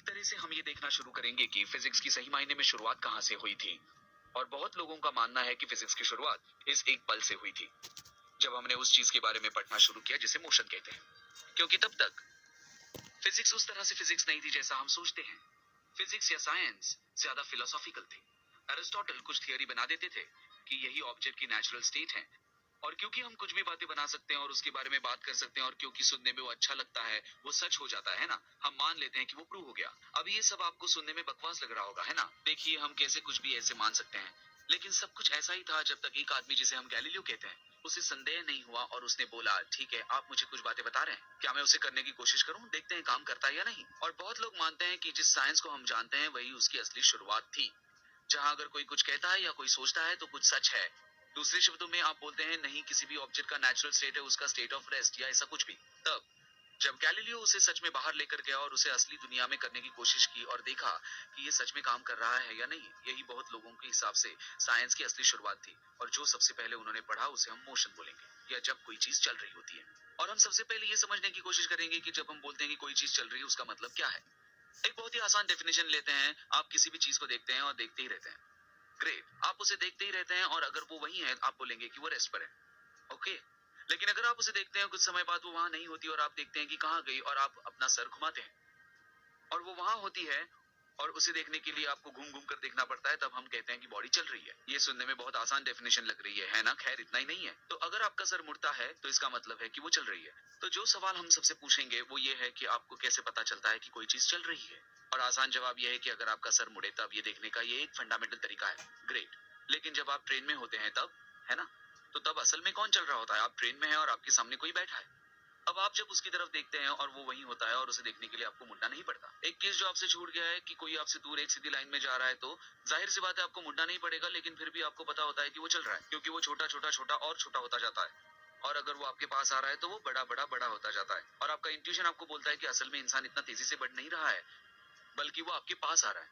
एक तरह से हम ये देखना शुरू करेंगे कि फिजिक्स की सही मायने में शुरुआत कहाँ से हुई थी। और बहुत लोगों का मानना है कि फिजिक्स की शुरुआत इस एक पल से हुई थी, जब हमने उस चीज के बारे में पढ़ना शुरू किया जिसे मोशन कहते हैं। क्योंकि तब तक फिजिक्स उस तरह से फिजिक्स नहीं थी जैसा हम सोचते हैं। फिजिक्स या साइंस ज्यादा फिलोसॉफिकल थी। एरिस्टोटल कुछ थियोरी बना देते थे कि यही ऑब्जेक्ट की नेचुरल स्टेट है, और क्योंकि हम कुछ भी बातें बना सकते हैं और उसके बारे में बात कर सकते हैं, और क्योंकि सुनने में वो अच्छा लगता है, वो सच हो जाता है ना, हम मान लेते हैं कि वो प्रूव हो गया। अभी ये सब आपको सुनने में बकवास लग रहा होगा, है ना? देखिए, हम कैसे कुछ भी ऐसे मान सकते हैं, लेकिन सब कुछ ऐसा ही था जब तक एक आदमी जिसे हम गैलीलियो कहते हैं, उसे संदेह नहीं हुआ और उसने बोला, ठीक है, आप मुझे कुछ बातें बता रहे हैं, क्या मैं उसे करने की कोशिश करूं, देखते हैं काम करता है या नहीं। और बहुत लोग मानते हैं कि जिस साइंस को हम जानते हैं वही उसकी असली शुरुआत थी, जहां अगर कोई कुछ कहता है या कोई सोचता है तो कुछ सच है। दूसरे शब्दों में आप बोलते हैं, नहीं किसी भी ऑब्जेक्ट का नेचुरल स्टेट है उसका स्टेट ऑफ रेस्ट या ऐसा कुछ भी। तब जब गैलीलियो उसे सच में बाहर लेकर गया और उसे असली दुनिया में करने की कोशिश की और देखा कि ये सच में काम कर रहा है या नहीं, यही बहुत लोगों के हिसाब से साइंस की असली शुरुआत थी। और जो सबसे पहले उन्होंने पढ़ा उसे हम मोशन बोलेंगे, या जब कोई चीज चल रही होती है। और हम सबसे पहले ये समझने की कोशिश करेंगे कि जब हम बोलते हैं कि कोई चीज चल रही है उसका मतलब क्या है। एक बहुत ही आसान डेफिनेशन लेते हैं, आप किसी भी चीज को देखते हैं और देखते ही रहते हैं। ग्रेट, आप उसे देखते ही रहते हैं और अगर वो वही है आप बोलेंगे कि वो रेस्ट पर है। ओके, लेकिन अगर आप उसे देखते हैं कुछ समय बाद वो वहां नहीं होती और आप देखते हैं कि कहाँ गई, और आप अपना सर घुमाते हैं और वो वहां होती है, और उसे देखने के लिए आपको घूम घूम कर देखना पड़ता है, तब हम कहते हैं कि बॉडी चल रही है। ये सुनने में बहुत आसान डेफिनेशन लग रही है ना? खैर, इतना ही नहीं है। तो अगर आपका सर मुड़ता है तो इसका मतलब है कि वो चल रही है। तो जो सवाल हम सबसे पूछेंगे वो ये है कि आपको कैसे पता चलता है कि कोई चीज चल रही है। और आसान जवाब ये है कि अगर आपका सर मुड़े तब ये देखने का ये एक फंडामेंटल तरीका है। ग्रेट, लेकिन जब आप ट्रेन में होते हैं तब, है ना, तो तब असल में कौन चल रहा होता है? आप ट्रेन में हैं और आपके सामने कोई बैठा है। अब आप जब उसकी तरफ देखते हैं और वो वहीं होता है और उसे देखने के लिए आपको मुड़ना नहीं पड़ता। एक केस जो आपसे छूट गया है कि कोई आपसे दूर एक सीधी लाइन में जा रहा है, तो जाहिर सी बात है आपको मुड़ना नहीं पड़ेगा, लेकिन फिर भी आपको पता होता है कि वो चल रहा है, क्योंकि वो छोटा छोटा छोटा और छोटा होता जाता है। और अगर वो आपके पास आ रहा है तो वो बड़ा बड़ा बड़ा होता जाता है, और आपका इंट्यूशन आपको बोलता है कि असल में इंसान इतना तेजी से बढ़ नहीं रहा है, बल्कि वो आपके पास आ रहा है।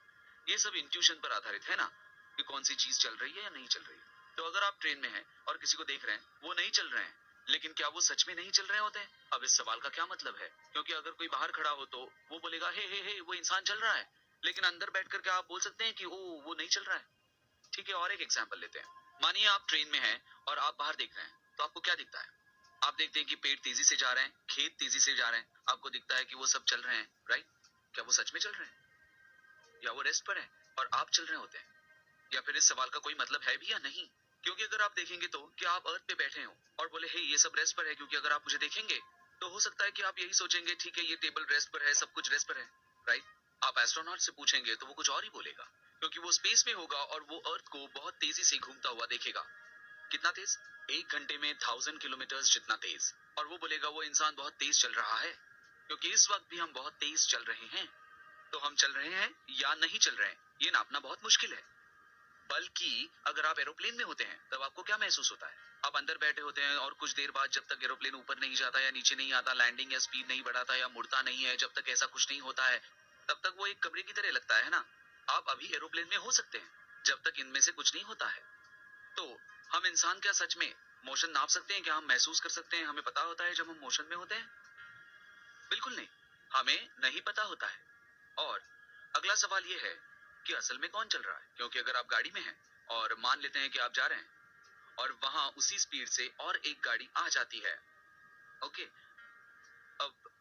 ये सब इंट्यूशन पर आधारित है ना, कि कौन सी चीज चल रही है या नहीं चल रही है। तो अगर आप ट्रेन में हैं और किसी को देख रहे हैं, वो नहीं चल रहे हैं, लेकिन क्या वो सच में नहीं चल रहे होते हैं? अब इस सवाल का क्या मतलब है? क्योंकि अगर कोई बाहर खड़ा हो तो वो बोलेगा, हे वो इंसान चल रहा है, लेकिन अंदर बैठ कर क्या आप बोल सकते हैं कि ओ वो नहीं चल रहा है? ठीक है, और एक एग्जाम्पल लेते हैं। मानिए आप ट्रेन में हैं और आप बाहर देख रहे हैं, तो आपको क्या दिखता है? आप देखते हैं कि पेड़ तेजी से जा रहे हैं, खेत तेजी से जा रहे हैं, आपको दिखता है कि वो सब चल रहे हैं, राइट? क्या वो सच में चल रहे हैं, या वो रेस्ट पर है और आप चल रहे होते हैं? या फिर इस सवाल का कोई मतलब है भी या नहीं? क्योंकि अगर आप देखेंगे तो क्या आप अर्थ पे बैठे हो और बोले, हे ये सब रेस्ट पर है, क्योंकि अगर आप मुझे देखेंगे तो हो सकता है कि आप यही सोचेंगे, ठीक है ये टेबल रेस्ट पर है, सब कुछ रेस्ट पर है, राइट? आप एस्ट्रोनॉट से पूछेंगे तो वो कुछ और ही बोलेगा, क्योंकि वो स्पेस में होगा और वो अर्थ को बहुत तेजी से घूमता हुआ देखेगा। कितना तेज? 1 घंटे में 1000 किलोमीटर जितना तेज। और वो बोलेगा वो इंसान बहुत तेज चल रहा है, क्योंकि इस वक्त भी हम बहुत तेज चल रहे हैं। तो हम चल रहे हैं या नहीं चल रहे हैं, ये नापना बहुत मुश्किल है। बल्कि अगर आप एरोप्लेन में होते हैं तब आपको क्या महसूस होता है? आप अंदर बैठे होते हैं और कुछ देर बाद जब तक एरोप्लेन ऊपर नहीं जाता या नीचे नहीं आता, लैंडिंग या स्पीड नहीं बढ़ाता या मुड़ता नहीं है, जब तक ऐसा कुछ नहीं होता है, तब तक वो एक कमरे की तरह लगता है ना? आप अभी एरोप्लेन में हो सकते हैं जब तक इनमें से कुछ नहीं होता है। तो हम इंसान क्या सच में मोशन नाप सकते हैं? क्या हम महसूस कर सकते हैं? हमें पता होता है जब हम मोशन में होते हैं? बिल्कुल नहीं, हमें नहीं पता होता है। और अगला सवाल ये है कि असल में कौन चल रहा है? क्योंकि अगर आप गाड़ी में हैं और मान लेते हैं कि आप जा रहे हैं और वहां उसी स्पीड से और एक गाड़ी आ जाती है, ओके,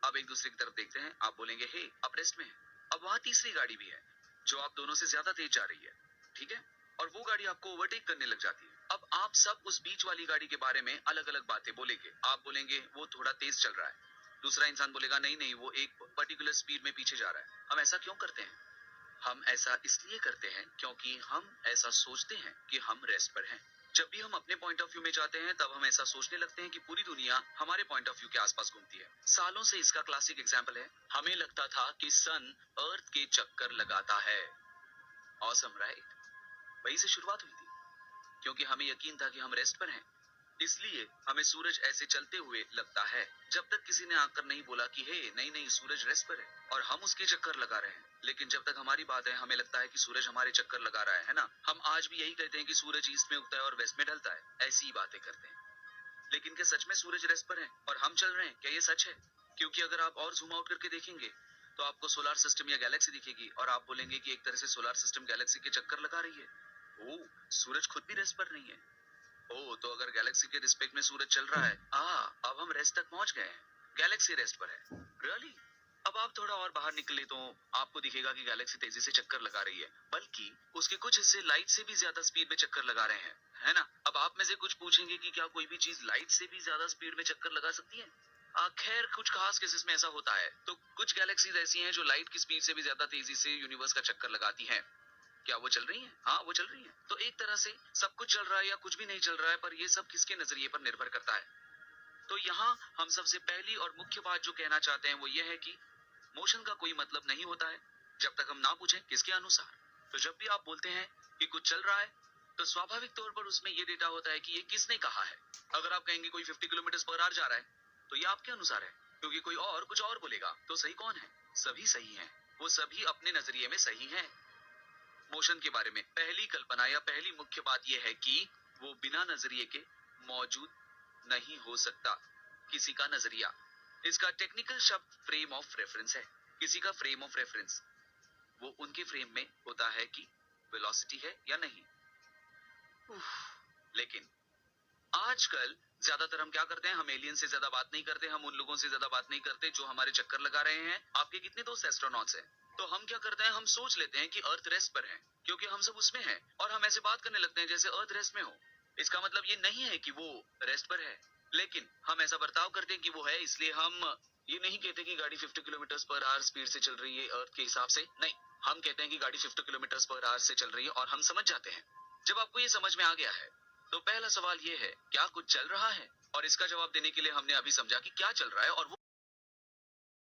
अब एक दूसरे की तरफ देखते हैं, आप बोलेंगे हे आप रेस्ट में हैं। अब वहां तीसरी गाड़ी भी है जो आप दोनों से ज्यादा तेज जा रही है, ठीक है, और वो गाड़ी आपको ओवरटेक करने लग जाती है। अब आप सब उस बीच वाली गाड़ी के बारे में अलग अलग बातें बोलेंगे। आप बोलेंगे वो थोड़ा तेज चल रहा है, दूसरा इंसान बोलेगा नहीं नहीं वो एक पर्टिकुलर स्पीड में पीछे जा रहा है। हम ऐसा क्यों करते हैं? हम ऐसा इसलिए करते हैं क्योंकि हम ऐसा सोचते हैं कि हम रेस्ट पर हैं। जब भी हम अपने पॉइंट ऑफ व्यू में जाते हैं तब हम ऐसा सोचने लगते हैं कि पूरी दुनिया हमारे पॉइंट ऑफ व्यू के आसपास घूमती है। सालों से इसका क्लासिक एग्जांपल है, हमें लगता था कि सन अर्थ के चक्कर लगाता है। Awesome right? वही से शुरुआत हुई थी, क्योंकि हमें यकीन था कि हम रेस्ट पर हैं, इसलिए हमें सूरज ऐसे चलते हुए लगता है, जब तक किसी ने आकर नहीं बोला कि हे नहीं नहीं सूरज रेस्ट पर है और हम उसके चक्कर लगा रहे हैं। लेकिन जब तक हमारी बात है हमें लगता है कि सूरज हमारे चक्कर लगा रहा है ना? हम आज भी यही कहते हैं कि सूरज ईस्ट में उगता है और वेस्ट में ढलता है, ऐसी ही बातें करते हैं। लेकिन क्या सच में सूरज रेस्ट पर है और हम चल रहे हैं? क्या ये सच है? क्योंकि अगर आप और जूम आउट करके देखेंगे तो आपको सोलर सिस्टम या गैलेक्सी दिखेगी और आप बोलेंगे कि एक तरह से सोलर सिस्टम गैलेक्सी के चक्कर लगा रही है। ओह, सूरज खुद भी रेस्ट पर नहीं है। ओह, तो अगर गैलेक्सी के रिस्पेक्ट में सूरज चल रहा है, अब हम रेस्ट तक पहुंच गए हैं। गैलेक्सी रेस्ट पर है। रियली? अब आप थोड़ा और बाहर निकले तो आपको दिखेगा कि गैलेक्सी तेजी से चक्कर लगा रही है, बल्कि उसके कुछ हिस्से लाइट से भी ज्यादा स्पीड में चक्कर लगा रहे हैं, है ना? अब आप में से कुछ पूछेंगे कि क्या कोई भी चीज लाइट से भी ज्यादा स्पीड में चक्कर लगा सकती है? खैर, कुछ खास केसेस में ऐसा होता है। तो कुछ गैलेक्सीज ऐसी हैं जो लाइट की स्पीड से भी ज्यादा तेजी से यूनिवर्स का चक्कर लगाती हैं। क्या वो चल रही हैं? हाँ, वो चल रही हैं। तो एक तरह से सब कुछ चल रहा है या कुछ भी नहीं चल रहा है, पर ये सब किसके नजरिए पर निर्भर करता है। तो यहाँ हम सबसे पहली और मुख्य बात जो कहना चाहते हैं वो ये है कि मोशन का कोई मतलब नहीं होता है जब तक हम ना पूछें किसके अनुसार। तो जब भी आप बोलते हैं कि कुछ चल रहा है, तो स्वाभाविक तौर पर उसमें ये डेटा होता है कि ये किसने कहा है। अगर आप कहेंगे कोई 50 किलोमीटर पर आवर जा रहा है, तो ये आपके अनुसार है, क्योंकि कोई और कुछ और बोलेगा तो सही कौन है? सभी सही हैं। वो सभी अपने नजरिए में सही हैं। मोशन के बारे में पहली कल्पना या पहली मुख्य बात यह है कि वो बिना नजरिए के मौजूद नहीं हो सकता। किसी का नजरिया, इसका टेक्निकल शब्द फ्रेम ऑफ रेफरेंस है। किसी का फ्रेम ऑफ रेफरेंस, वो उनके फ्रेम में होता है कि वेलोसिटी है या नहीं। लेकिन आजकल ज्यादातर हम क्या करते हैं, हम एलियन से ज्यादा बात नहीं करते, हम उन लोगों से ज्यादा बात नहीं करते जो हमारे चक्कर लगा रहे हैं। आपके कितने दोस्त एस्ट्रोनॉट्स हैं? तो हम क्या करते हैं, हम सोच लेते हैं कि अर्थ रेस्ट पर है, क्योंकि हम सब उसमें हैं, और हम ऐसे बात करने लगते हैं जैसे अर्थ रेस्ट में हो। इसका मतलब ये नहीं है कि वो रेस्ट पर है, लेकिन हम ऐसा बर्ताव करते हैं कि वो है, इसलिए हम ये नहीं कहते कि गाड़ी 50 किलोमीटर पर आवर स्पीड से चल रही है अर्थ के हिसाब से। नहीं, हम कहते हैं कि गाड़ी 50 किलोमीटर पर आवर से चल रही है और हम समझ जाते हैं। जब आपको ये समझ में आ गया है, तो पहला सवाल ये है, क्या कुछ चल रहा है? और इसका जवाब देने के लिए हमने अभी समझा कि क्या चल रहा है, और वो